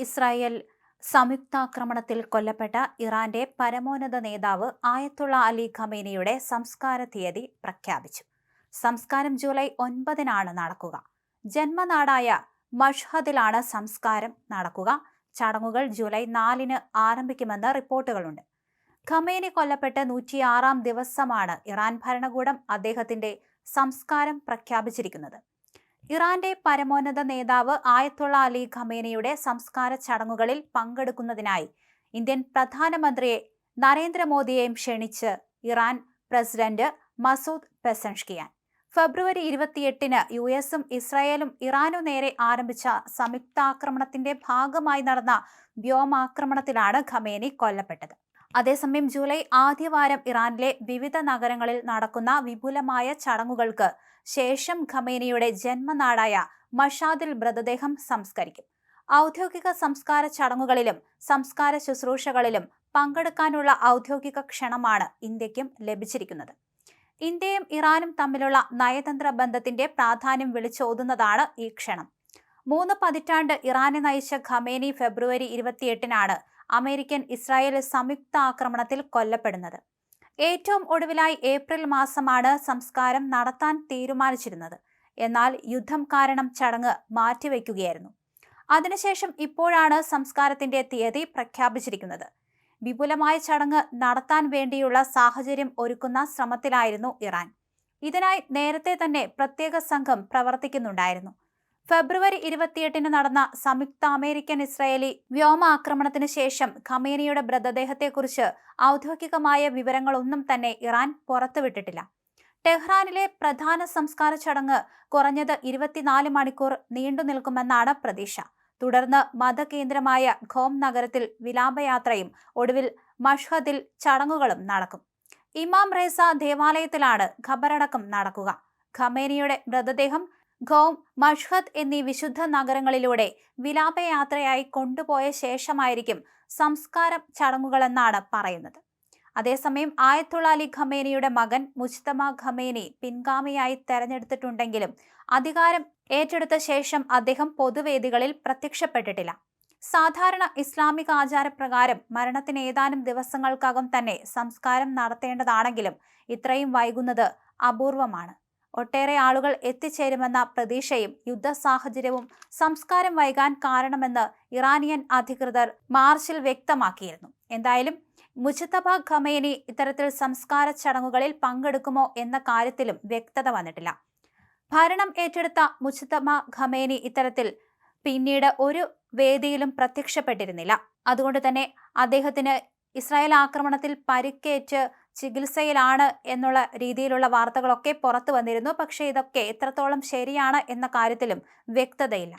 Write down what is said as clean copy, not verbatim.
Israel സംയുക്താക്രമണത്തിൽ കൊല്ലപ്പെട്ട ഇറാന്റെ പരമോന്നത നേതാവ് ആയത്തുള്ള അലി ഖമേനിയുടെ സംസ്കാര തീയതി പ്രഖ്യാപിച്ചു. സംസ്കാരം ജൂലൈ 9-നാണ് നടക്കുക. ജന്മനാടായ മഷ്ഹദിലാണ് സംസ്കാരം നടക്കുക. ചടങ്ങുകൾ ജൂലൈ 4-ന് ആരംഭിക്കുമെന്ന് റിപ്പോർട്ടുകളുണ്ട്. ഖമേനി കൊല്ലപ്പെട്ട് 106-ാം ദിവസമാണ് ഇറാൻ ഭരണകൂടം അദ്ദേഹത്തിന്റെ സംസ്കാരം പ്രഖ്യാപിച്ചിരിക്കുന്നത്. ഇറാന്റെ പരമോന്നത നേതാവ് ആയത്തുള്ള അലി ഖമേനിയുടെ സംസ്കാര ചടങ്ങുകളിൽ പങ്കെടുക്കുന്നതിനായി ഇന്ത്യൻ പ്രധാനമന്ത്രിയെ നരേന്ദ്രമോദിയെയും ക്ഷണിച്ച് ഇറാൻ പ്രസിഡന്റ് മസൂദ് പെസൻഷ്കിയാൻ. ഫെബ്രുവരി 28-ന് യുഎസും ഇസ്രായേലും ഇറാനു നേരെ ആരംഭിച്ച സംയുക്താക്രമണത്തിന്റെ ഭാഗമായി നടന്ന വ്യോമാക്രമണത്തിലാണ് ഖമേനി കൊല്ലപ്പെട്ടത്. അതേസമയം ജൂലൈ ആദ്യവാരം ഇറാനിലെ വിവിധ നഗരങ്ങളിൽ നടക്കുന്ന വിപുലമായ ചടങ്ങുകൾക്ക് ശേഷം ഖമേനിയുടെ ജന്മനാടായ മഷാദിൽ മൃതദേഹം സംസ്കരിക്കും. ഔദ്യോഗിക സംസ്കാര ചടങ്ങുകളിലും സംസ്കാര ശുശ്രൂഷകളിലും പങ്കെടുക്കാനുള്ള ഔദ്യോഗിക ക്ഷണമാണ് ഇന്ത്യക്കും ലഭിച്ചിരിക്കുന്നത്. ഇന്ത്യയും ഇറാനും തമ്മിലുള്ള നയതന്ത്ര ബന്ധത്തിന്റെ പ്രാധാന്യം വിളിച്ചോതുന്നതാണ് ഈ ക്ഷണം. 3 പതിറ്റാണ്ട് ഇറാനെ നയിച്ച ഖമേനി ഫെബ്രുവരി 28-നാണ് അമേരിക്കൻ ഇസ്രായേൽ സംയുക്ത ആക്രമണത്തിൽ കൊല്ലപ്പെടുന്നത്. ഏറ്റവും ഒടുവിലായി ഏപ്രിൽ മാസമാണ് സംസ്കാരം നടത്താൻ തീരുമാനിച്ചിരുന്നത്. എന്നാൽ യുദ്ധം കാരണം ചടങ്ങ് മാറ്റിവെക്കുകയായിരുന്നു. അതിനുശേഷം ഇപ്പോഴാണ് സംസ്കാരത്തിന്റെ തീയതി പ്രഖ്യാപിച്ചിരിക്കുന്നത്. വിപുലമായ ചടങ്ങ് നടത്താൻ വേണ്ടിയുള്ള സാഹചര്യം ഒരുക്കുന്ന ശ്രമത്തിലായിരുന്നു ഇറാൻ. ഇതിനായി നേരത്തെ തന്നെ പ്രത്യേക സംഘം പ്രവർത്തിക്കുന്നുണ്ടായിരുന്നു. ഫെബ്രുവരി 28-ന് നടന്ന സംയുക്ത അമേരിക്കൻ ഇസ്രായേലി വ്യോമാക്രമണത്തിന് ശേഷം ഖമേനിയുടെ മൃതദേഹത്തെക്കുറിച്ച് ഔദ്യോഗികമായ വിവരങ്ങളൊന്നും തന്നെ ഇറാൻ പുറത്തുവിട്ടിട്ടില്ല. ടെഹ്റാനിലെ പ്രധാന സംസ്കാര ചടങ്ങ് കുറഞ്ഞത് 24 മണിക്കൂർ നീണ്ടു നിൽക്കുമെന്നാണ് പ്രതീക്ഷ. തുടർന്ന് മതകേന്ദ്രമായ ഖോം നഗരത്തിൽ വിലാപയാത്രയും ഒടുവിൽ മഷ്ഹദിൽ ചടങ്ങുകളും നടക്കും. ഇമാം റേസ ദേവാലയത്തിലാണ് ഖബറടക്കം നടക്കുക. ഖമേനിയുടെ മൃതദേഹം ഖോം, മഷ്ഹദ് എന്നീ വിശുദ്ധ നഗരങ്ങളിലൂടെ വിലാപയാത്രയായി കൊണ്ടുപോയ ശേഷമായിരിക്കും സംസ്കാര ചടങ്ങുകളെന്നാണ് പറയുന്നത്. അതേസമയം ആയത്തുള്ള അലി ഖമേനിയുടെ മകൻ മുജ്തബ ഖമേനി പിൻഗാമിയായി തെരഞ്ഞെടുത്തിട്ടുണ്ടെങ്കിലും അധികാരം ഏറ്റെടുത്ത ശേഷം അദ്ദേഹം പൊതുവേദികളിൽ പ്രത്യക്ഷപ്പെട്ടിട്ടില്ല. സാധാരണ ഇസ്ലാമിക ആചാരപ്രകാരം മരണത്തിന് ഏതാനും ദിവസങ്ങൾക്കകം തന്നെ സംസ്കാരം നടത്തേണ്ടതാണെങ്കിലും ഇത്രയും വൈകുന്നത് അപൂർവമാണ്. ഒട്ടേറെ ആളുകൾ എത്തിച്ചേരുമെന്ന പ്രതീക്ഷയും യുദ്ധ സാഹചര്യവും സംസ്കാരം വൈകാൻ കാരണമെന്ന് ഇറാനിയൻ അധികൃതർ മാർച്ചിൽ വ്യക്തമാക്കിയിരുന്നു. എന്തായാലും മുജ്തബ ഖമേനി ഇത്തരത്തിൽ സംസ്കാര ചടങ്ങുകളിൽ പങ്കെടുക്കുമോ എന്ന കാര്യത്തിലും വ്യക്തത വന്നിട്ടില്ല. ഭരണം ഏറ്റെടുത്ത മുജ്തബ ഖമേനി ഇത്തരത്തിൽ പിന്നീട് ഒരു വേദിയിലും പ്രത്യക്ഷപ്പെട്ടിരുന്നില്ല. അതുകൊണ്ട് തന്നെ അദ്ദേഹത്തിന് ഇസ്രായേൽ ആക്രമണത്തിൽ പരിക്കേറ്റ് ചികിത്സയിലാണ് എന്നുള്ള രീതിയിലുള്ള വാർത്തകളൊക്കെ പുറത്തു വന്നിരുന്നു. പക്ഷേ ഇതൊക്കെ എത്രത്തോളം ശരിയാണ് എന്ന കാര്യത്തിലും വ്യക്തതയില്ല.